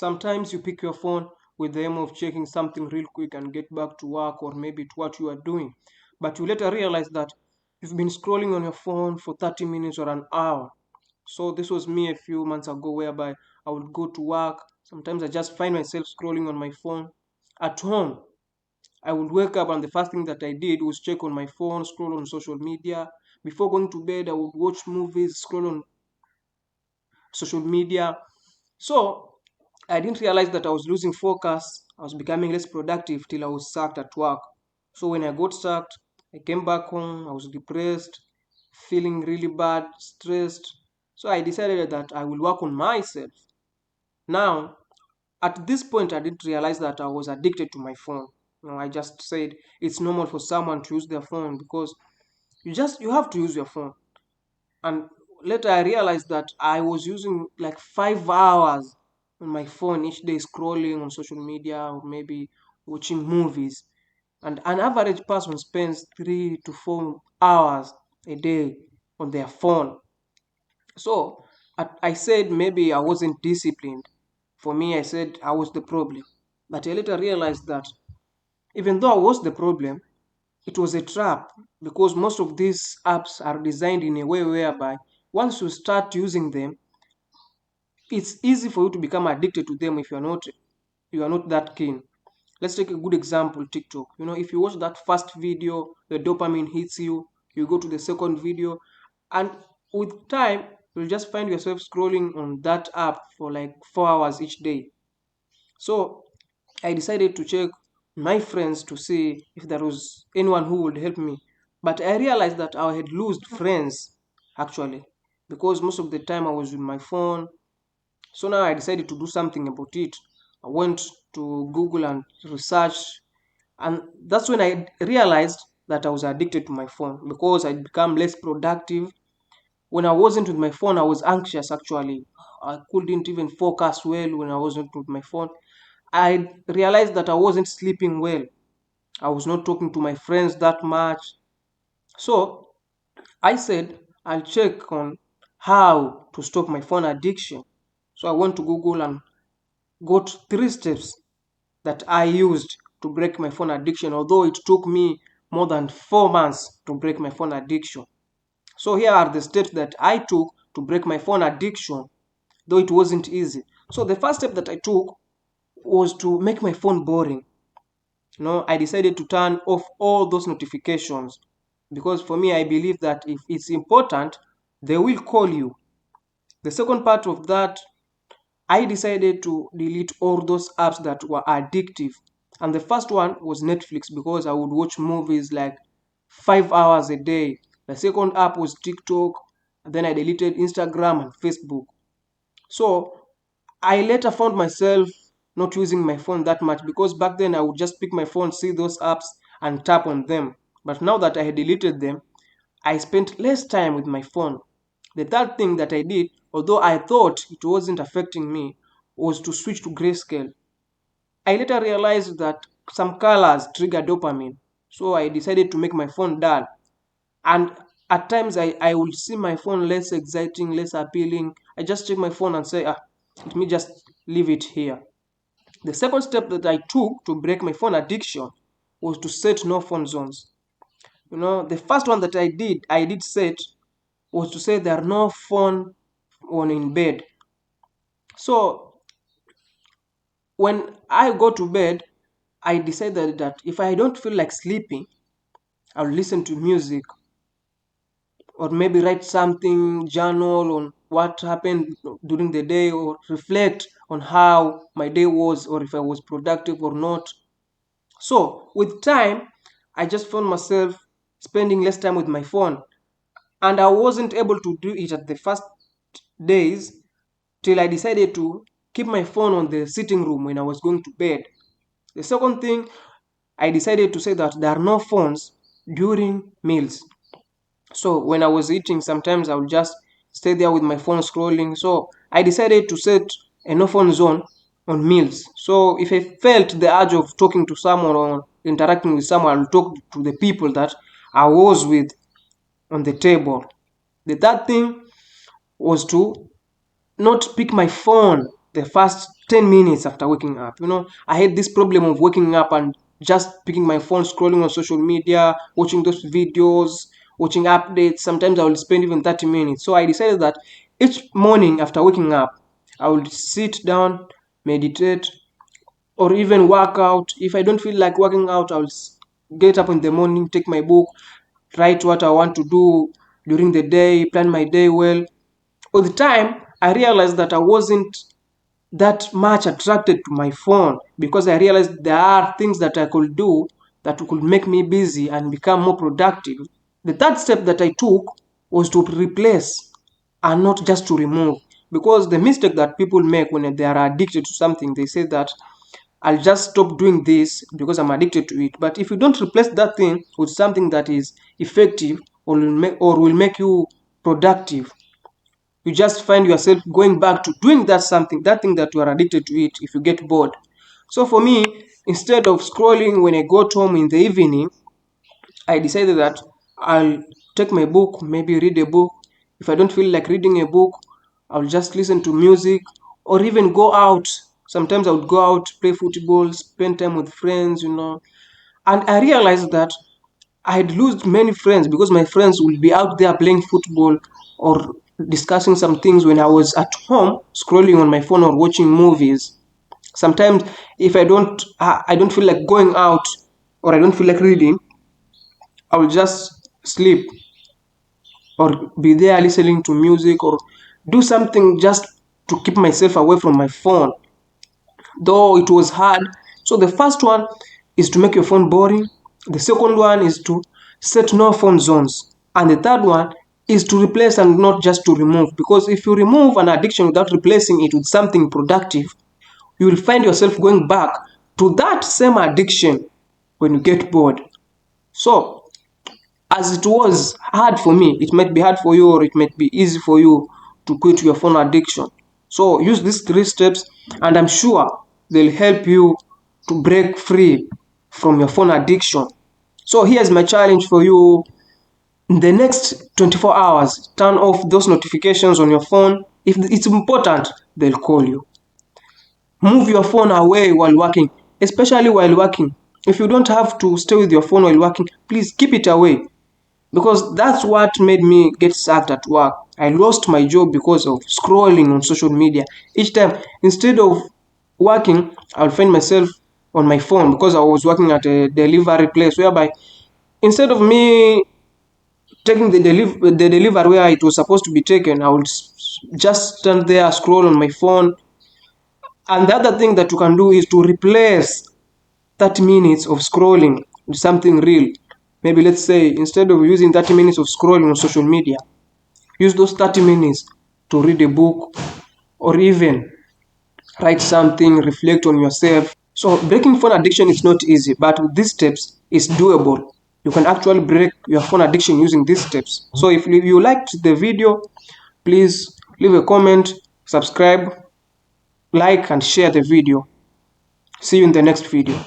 Sometimes you pick your phone with the aim of checking something real quick and get back to work or maybe to what you are doing. But you later realize that you've been scrolling on your phone for 30 minutes or an hour. So this was me a few months ago, whereby I would go to work. Sometimes I just find myself scrolling on my phone. At home, I would wake up and the first thing that I did was check on my phone, scroll on social media. Before going to bed, I would watch movies, scroll on social media. So I didn't realize that I was losing focus. I was becoming less productive till I was sacked at work. So when I got sacked, I came back home. I was depressed, feeling really bad, stressed. So I decided that I will work on myself. Now, at this point, I didn't realize that I was addicted to my phone. I just said it's normal for someone to use their phone because you have to use your phone. And later I realized that I was using like 5 hours on my phone each day, scrolling on social media or maybe watching movies. And an average person spends 3 to 4 hours a day on their phone. So I said maybe I wasn't disciplined. For me, I said I was the problem. But I later realized that even though I was the problem, it was a trap because most of these apps are designed in a way whereby once you start using them, it's easy for you to become addicted to them if you are not that keen. Let's take a good example, TikTok. If you watch that first video, the dopamine hits you, you go to the second video, and with time, you'll just find yourself scrolling on that app for like 4 hours each day. So I decided to check my friends to see if there was anyone who would help me. But I realized that I had lost friends actually because most of the time I was with my phone. So now I decided to do something about it. I went to Google and research, and that's when I realized that I was addicted to my phone because I'd become less productive. When I wasn't with my phone, I was anxious actually. I couldn't even focus well when I wasn't with my phone. I realized that I wasn't sleeping well. I was not talking to my friends that much. So I said I'll check on how to stop my phone addiction. So I went to Google and got 3 steps that I used to break my phone addiction, although it took me more than 4 months to break my phone addiction. So here are the steps that I took to break my phone addiction, though it wasn't easy. So the first step that I took was to make my phone boring. I decided to turn off all those notifications because for me, I believe that if it's important, they will call you. The second part of that, I decided to delete all those apps that were addictive. And the first one was Netflix because I would watch movies like 5 hours a day. The second app was TikTok. And then I deleted Instagram and Facebook. So I later found myself not using my phone that much because back then I would just pick my phone, see those apps, and tap on them. But now that I had deleted them, I spent less time with my phone. The third thing that I did, although I thought it wasn't affecting me, was to switch to grayscale. I later realized that some colors trigger dopamine, so I decided to make my phone dull. And at times I will see my phone less exciting, less appealing. I just check my phone and say, let me just leave it here. The second step that I took to break my phone addiction was to set no phone zones. The first one that I did set was to say there are no phone on in bed. So when I go to bed, I decided that if I don't feel like sleeping, I'll listen to music or maybe write something, journal on what happened during the day or reflect on how my day was or if I was productive or not. So with time, I just found myself spending less time with my phone, and I wasn't able to do it at the first days till I decided to keep my phone on the sitting room when I was going to bed. The second thing, I decided to say that there are no phones during meals. So when I was eating, sometimes I would just stay there with my phone scrolling. So I decided to set a no phone zone on meals. So if I felt the urge of talking to someone or interacting with someone, I'll talk to the people that I was with on the table. The third thing was to not pick my phone the first 10 minutes after waking up. I had this problem of waking up and just picking my phone, scrolling on social media, watching those videos, watching updates. Sometimes I will spend even 30 minutes. So I decided that each morning after waking up, I would sit down, meditate, or even work out. If I don't feel like working out, I'll get up in the morning, take my book, write what I want to do during the day, plan my day well. All the time, I realized that I wasn't that much attracted to my phone because I realized there are things that I could do that could make me busy and become more productive. The third step that I took was to replace and not just to remove. Because the mistake that people make when they are addicted to something, they say that I'll just stop doing this because I'm addicted to it. But if you don't replace that thing with something that is effective or will make you productive, you just find yourself going back to doing that thing that you are addicted to it if you get bored. So for me, instead of scrolling when I got home in the evening, I decided that I'll take my book, maybe read a book. If I don't feel like reading a book, I'll just listen to music or even go out. Sometimes I would go out, play football, spend time with friends. And I realized that I'd lose many friends because my friends will be out there playing football or discussing some things when I was at home scrolling on my phone or watching movies. Sometimes if I don't feel like going out or I don't feel like reading, I will just sleep or be there listening to music or do something just to keep myself away from my phone, though it was hard. So the first one is to make your phone boring. The second one is to set no phone zones. And the third one is to replace and not just to remove. Because if you remove an addiction without replacing it with something productive, you will find yourself going back to that same addiction when you get bored. So as it was hard for me, it might be hard for you or it might be easy for you to quit your phone addiction. So use these 3 steps and I'm sure they'll help you to break free from your phone addiction. So here's my challenge for you. In the next 24 hours, turn off those notifications on your phone. If it's important, they'll call you. Move your phone away while working, especially while working. If you don't have to stay with your phone while working, please keep it away because that's what made me get sacked at work. I lost my job because of scrolling on social media. Each time, instead of working, I'll find myself on my phone because I was working at a delivery place whereby instead of me taking the delivery where it was supposed to be taken, I would just stand there, scroll on my phone. And the other thing that you can do is to replace 30 minutes of scrolling with something real. Maybe let's say instead of using 30 minutes of scrolling on social media, use those 30 minutes to read a book or even write something, reflect on yourself. So breaking phone addiction is not easy, but with these steps, it's doable. You can actually break your phone addiction using these steps. So if you liked the video, please leave a comment, subscribe, like, and share the video. See you in the next video.